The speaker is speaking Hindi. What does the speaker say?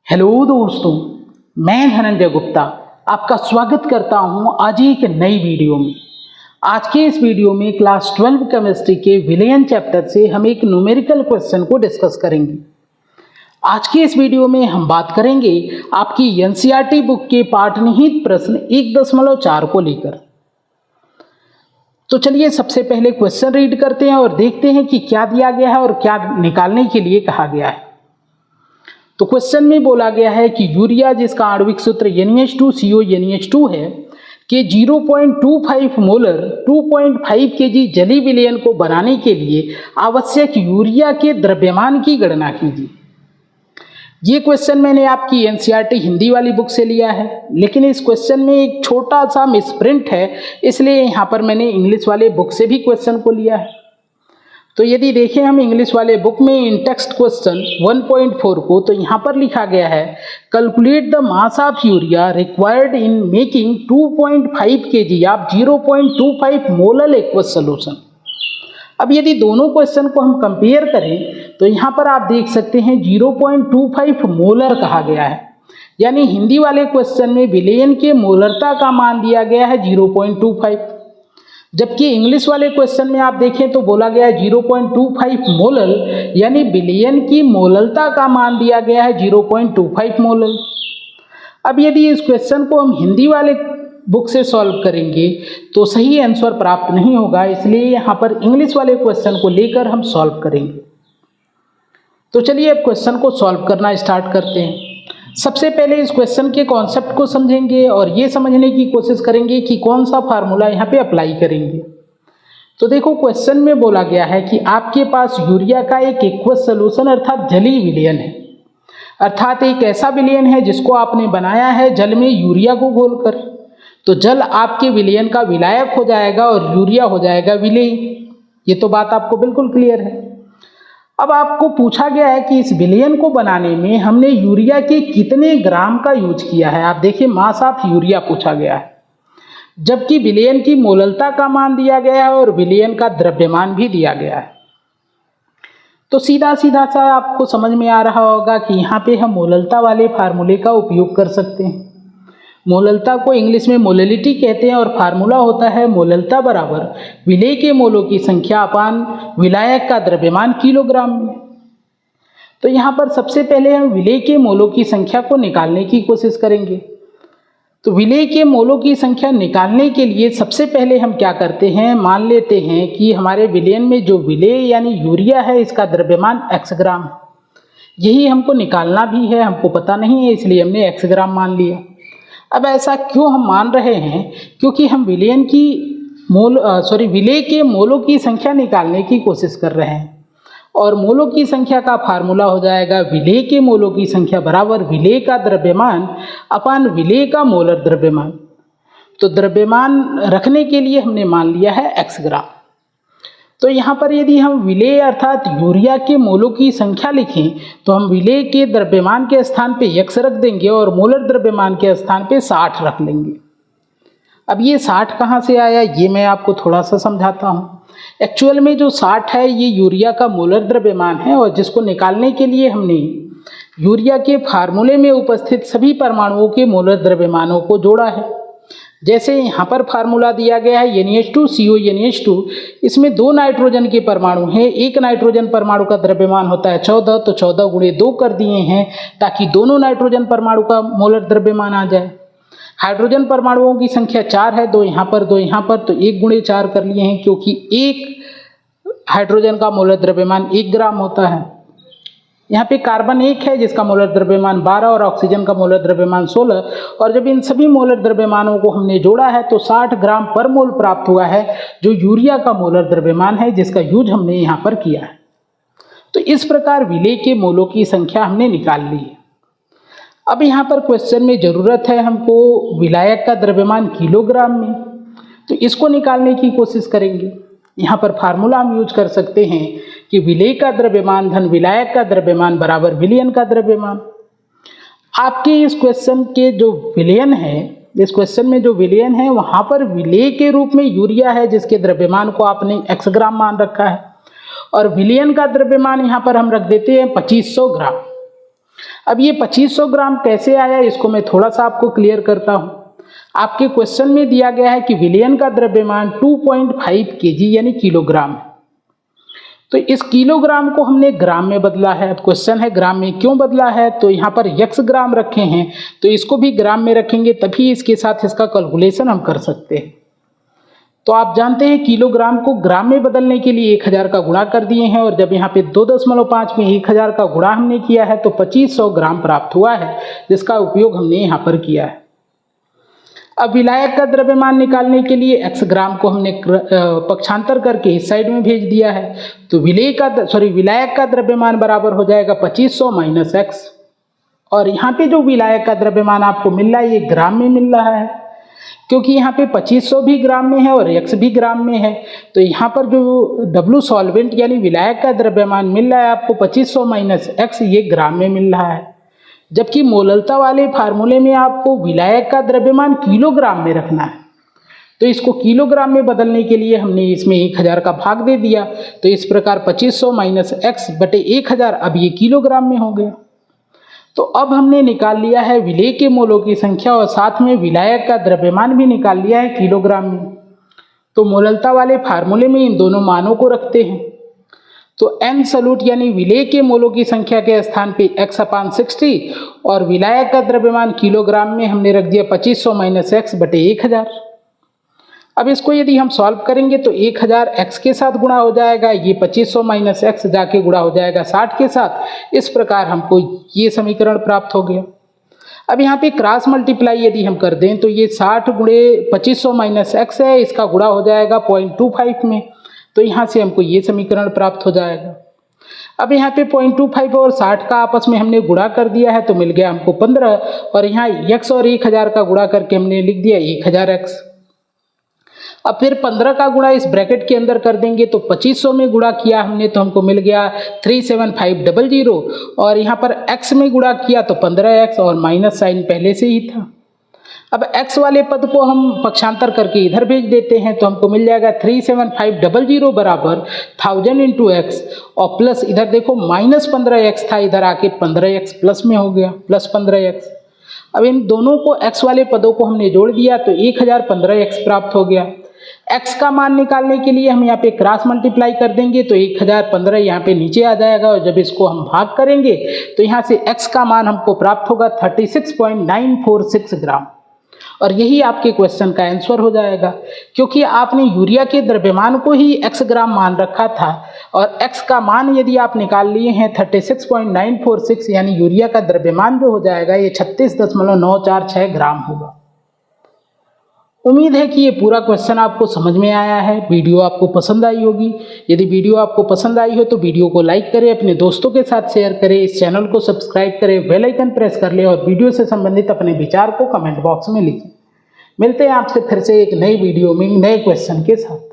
हेलो दोस्तों, मैं धनंजय गुप्ता आपका स्वागत करता हूं आज एक नई वीडियो में। आज के इस वीडियो में क्लास 12 केमिस्ट्री के विलयन चैप्टर से हम एक न्यूमेरिकल क्वेश्चन को डिस्कस करेंगे। आज के इस वीडियो में हम बात करेंगे आपकी एनसीईआरटी बुक के पाठ निहित प्रश्न 1.4 को लेकर। तो चलिए सबसे पहले क्वेश्चन रीड करते हैं और देखते हैं कि क्या दिया गया है और क्या निकालने के लिए कहा गया है। तो क्वेश्चन में बोला गया है कि यूरिया, जिसका आणविक सूत्र NH2CO NH2 है, के 0.25 मोलर 2.5 kg जलीय विलयन को बनाने के लिए आवश्यक यूरिया के द्रव्यमान की गणना कीजिए। ये क्वेश्चन मैंने आपकी एनसीईआरटी हिंदी वाली बुक से लिया है, लेकिन इस क्वेश्चन में एक छोटा सा मिसप्रिंट है, इसलिए यहाँ पर मैंने इंग्लिश वाले बुक से भी क्वेश्चन को लिया है। तो यदि देखें हम इंग्लिश वाले बुक में इन टेक्स्ट क्वेश्चन 1.4 को, तो यहाँ पर लिखा गया है calculate the mass of urea required in making 2.5 kg of 0.25 molar aqueous solution. अब यदि दोनों क्वेश्चन को हम कंपेयर करें तो यहाँ पर आप देख सकते हैं 0.25 मोलर कहा गया है, यानी हिंदी वाले क्वेश्चन में विलयन के मोलरता का मान दिया गया है 0.25, जबकि इंग्लिश वाले क्वेश्चन में आप देखें तो बोला गया है 0.25 मोलर, यानी विलयन की मोलरता का मान दिया गया है 0.25 मोलर। अब यदि इस क्वेश्चन को हम हिंदी वाले बुक से सॉल्व करेंगे तो सही आंसर प्राप्त नहीं होगा, इसलिए यहाँ पर इंग्लिश वाले क्वेश्चन को लेकर हम सॉल्व करेंगे। तो चलिए अब क्वेश्चन को सॉल्व करना स्टार्ट करते हैं। सबसे पहले इस क्वेश्चन के कॉन्सेप्ट को समझेंगे और ये समझने की कोशिश करेंगे कि कौन सा फार्मूला यहाँ पे अप्लाई करेंगे। तो देखो, क्वेश्चन में बोला गया है कि आपके पास यूरिया का एक एक्वस सॉल्यूशन अर्थात जलीय विलयन है, अर्थात एक ऐसा विलयन है जिसको आपने बनाया है जल में यूरिया को घोलकर। तो जल आपके विलयन का विलायक हो जाएगा और यूरिया हो जाएगा विलेय। ये तो बात आपको बिल्कुल क्लियर है। अब आपको पूछा गया है कि इस विलयन को बनाने में हमने यूरिया के कितने ग्राम का यूज किया है। आप देखिए, मास ऑफ यूरिया पूछा गया है, जबकि विलयन की मोलरता का मान दिया गया है और विलयन का द्रव्यमान भी दिया गया है। तो सीधा सीधा सा आपको समझ में आ रहा होगा कि यहाँ पे हम मोलरता वाले फार्मूले का उपयोग कर सकते हैं। मोलरता को इंग्लिश में मोलैलिटी कहते हैं और फार्मूला होता है मोलरता बराबर विलेय के मोलों की संख्या अपान विलायक का द्रव्यमान किलोग्राम में। तो यहाँ पर सबसे पहले हम विलेय के मोलों की संख्या को निकालने की कोशिश करेंगे। तो विलेय के मोलों की संख्या निकालने के लिए सबसे पहले हम क्या करते हैं, मान लेते हैं कि हमारे विलयन में जो विलेय यानी यूरिया है, इसका द्रव्यमान x ग्राम है। यही हमको निकालना भी है, हमको पता नहीं है, इसलिए हमने x ग्राम मान लिया। अब ऐसा क्यों हम मान रहे हैं, क्योंकि हम विलयन की विलेय के मोलों की संख्या निकालने की कोशिश कर रहे हैं और मोलों की संख्या का फार्मूला हो जाएगा विलेय के मोलों की संख्या बराबर विलेय का द्रव्यमान अपान विलेय का मोलर द्रव्यमान। तो द्रव्यमान रखने के लिए हमने मान लिया है x ग्राम। तो यहाँ पर यदि हम विलेय अर्थात यूरिया के मोलों की संख्या लिखें तो हम विलेय के द्रव्यमान के स्थान पे x रख देंगे और मोलर द्रव्यमान के स्थान पे 60 रख लेंगे। अब ये 60 कहाँ से आया, ये मैं आपको थोड़ा सा समझाता हूँ। एक्चुअल में जो 60 है ये यूरिया का मोलर द्रव्यमान है और जिसको निकालने के लिए हमने यूरिया के फार्मूले में उपस्थित सभी परमाणुओं के मोलर द्रव्यमानों को जोड़ा है। जैसे यहाँ पर फार्मूला दिया गया है NH2CO NH2, इसमें 2 नाइट्रोजन के परमाणु हैं। एक नाइट्रोजन परमाणु का द्रव्यमान होता है 14, तो 14 गुणे 2 कर दिए हैं ताकि दोनों नाइट्रोजन परमाणु का मोलर द्रव्यमान आ जाए। हाइड्रोजन परमाणुओं की संख्या 4 है, 2 यहाँ पर 2 यहाँ पर, तो 1 गुणे 4 कर लिए हैं, क्योंकि एक हाइड्रोजन का मोलर द्रव्यमान 1 ग्राम होता है। यहाँ पे कार्बन 1 है जिसका मोलर द्रव्यमान 12 और ऑक्सीजन का मोलर द्रव्यमान 16, और जब इन सभी मोलर द्रव्यमानों को हमने जोड़ा है तो 60 ग्राम पर मोल प्राप्त हुआ है, जो यूरिया का मोलर द्रव्यमान है जिसका यूज हमने यहाँ पर किया है। तो इस प्रकार विलेय के मोलों की संख्या हमने निकाल ली है। अब यहाँ पर क्वेश्चन में ज़रूरत है हमको विलायक का द्रव्यमान किलोग्राम में, तो इसको निकालने की कोशिश करेंगे। यहाँ पर फार्मूला हम यूज कर सकते हैं कि विलेय का द्रव्यमान धन विलायक का द्रव्यमान बराबर विलयन का द्रव्यमान। आपके इस क्वेश्चन के जो विलयन है, इस क्वेश्चन में जो विलयन है वहाँ पर विलेय के रूप में यूरिया है जिसके द्रव्यमान को आपने x ग्राम मान रखा है, और विलयन का द्रव्यमान यहाँ पर हम रख देते हैं 2500 ग्राम। अब ये 2500 ग्राम कैसे आया, इसको मैं थोड़ा सा आपको क्लियर करता हूँ। आपके क्वेश्चन में दिया गया है कि विलयन का द्रव्यमान 2.5 केजी यानी किलोग्राम है। तो इस किलोग्राम को हमने ग्राम में बदला है। अब क्वेश्चन है ग्राम में क्यों बदला है, तो यहाँ पर x ग्राम रखे हैं तो इसको भी ग्राम में रखेंगे तभी इसके साथ इसका कैलकुलेशन हम कर सकते हैं। तो आप जानते हैं किलोग्राम को ग्राम में बदलने के लिए 1000 का गुणा कर दिए हैं और जब यहाँ पे 2.5 में 1000 का गुणा हमने किया है तो 2500 ग्राम प्राप्त हुआ है, जिसका उपयोग हमने यहाँ पर किया है। अब विलायक का द्रव्यमान निकालने के लिए x ग्राम को हमने पक्षांतर करके इस साइड में भेज दिया है। तो विलायक का द्रव्यमान बराबर हो जाएगा 2500 माइनस x। और यहाँ पे जो विलायक का द्रव्यमान आपको मिल रहा है ये ग्राम में मिल रहा है, क्योंकि यहाँ पे 2500 भी ग्राम में है और x भी ग्राम में है। तो यहाँ पर जो W सॉल्वेंट यानी विलायक का द्रव्यमान मिल रहा है आपको 2500 माइनस x, ये ग्राम में मिल रहा है। जबकि मोललता वाले फार्मूले में आपको विलायक का द्रव्यमान किलोग्राम में रखना है। तो इसको किलोग्राम में बदलने के लिए हमने इसमें 1000 का भाग दे दिया। तो इस प्रकार 2500 माइनस x बटे 1000, अब ये किलोग्राम में हो गया। तो अब हमने निकाल लिया है विलेय के मोलों की संख्या और साथ में विलायक का द्रव्यमान भी निकाल लिया है किलोग्राम में। तो मोललता वाले फार्मूले में इन दोनों मानों को रखते हैं। तो n सॉल्यूट यानी विलेय के मोलों की संख्या के स्थान पे x/60 और विलायक का द्रव्यमान किलोग्राम में हमने रख दिया 2500 माइनस x बटे 1000। अब इसको यदि हम सॉल्व करेंगे तो 1000 x के साथ गुणा हो जाएगा, ये 2500 माइनस x जाके गुणा हो जाएगा 60 के साथ। इस प्रकार हमको ये समीकरण प्राप्त हो गया। अब यहाँ पे क्रॉस मल्टीप्लाई यदि हम कर दें तो ये 60 गुणे 2500 माइनस x है, इसका गुणा हो जाएगा 0.25 में। तो यहाँ से हमको ये समीकरण प्राप्त हो जाएगा। अब यहाँ पे 0.25 और 60 का आपस में हमने गुणा कर दिया है तो मिल गया हमको 15 और यहाँ x और 1000 का गुणा करके हमने लिख दिया 1000x। अब फिर 15 का गुणा इस ब्रैकेट के अंदर कर देंगे तो 2500 में गुणा किया हमने तो हमको मिल गया 37500 और यहाँ पर x में गुणा किया तो 15x और माइनस साइन पहले से ही था। अब x वाले पद को हम पक्षांतर करके इधर भेज देते हैं तो हमको मिल जाएगा 37500 बराबर 1000 इंटू x और प्लस इधर देखो माइनस 15x था, इधर आके 15x प्लस में हो गया प्लस 15x। अब इन दोनों को x वाले पदों को हमने जोड़ दिया तो 1015x प्राप्त हो गया। x का मान निकालने के लिए हम यहाँ पे क्रॉस मल्टीप्लाई कर देंगे तो 1015 यहाँ पे नीचे आ जाएगा और जब इसको हम भाग करेंगे तो यहाँ से x का मान हमको प्राप्त होगा 36.946 ग्राम और यही आपके क्वेश्चन का आंसर हो जाएगा, क्योंकि आपने यूरिया के द्रव्यमान को ही x ग्राम मान रखा था और x का मान यदि आप निकाल लिए हैं 36.946 यानी यूरिया का द्रव्यमान जो हो जाएगा ये 36.946 ग्राम होगा। उम्मीद है कि ये पूरा क्वेश्चन आपको समझ में आया है, वीडियो आपको पसंद आई होगी। यदि वीडियो आपको पसंद आई हो तो वीडियो को लाइक करें, अपने दोस्तों के साथ शेयर करें, इस चैनल को सब्सक्राइब करें, बेल आइकन प्रेस कर लें और वीडियो से संबंधित अपने विचार को कमेंट बॉक्स में लिखें। मिलते हैं आपसे फिर से एक नई वीडियो में नए क्वेश्चन के साथ।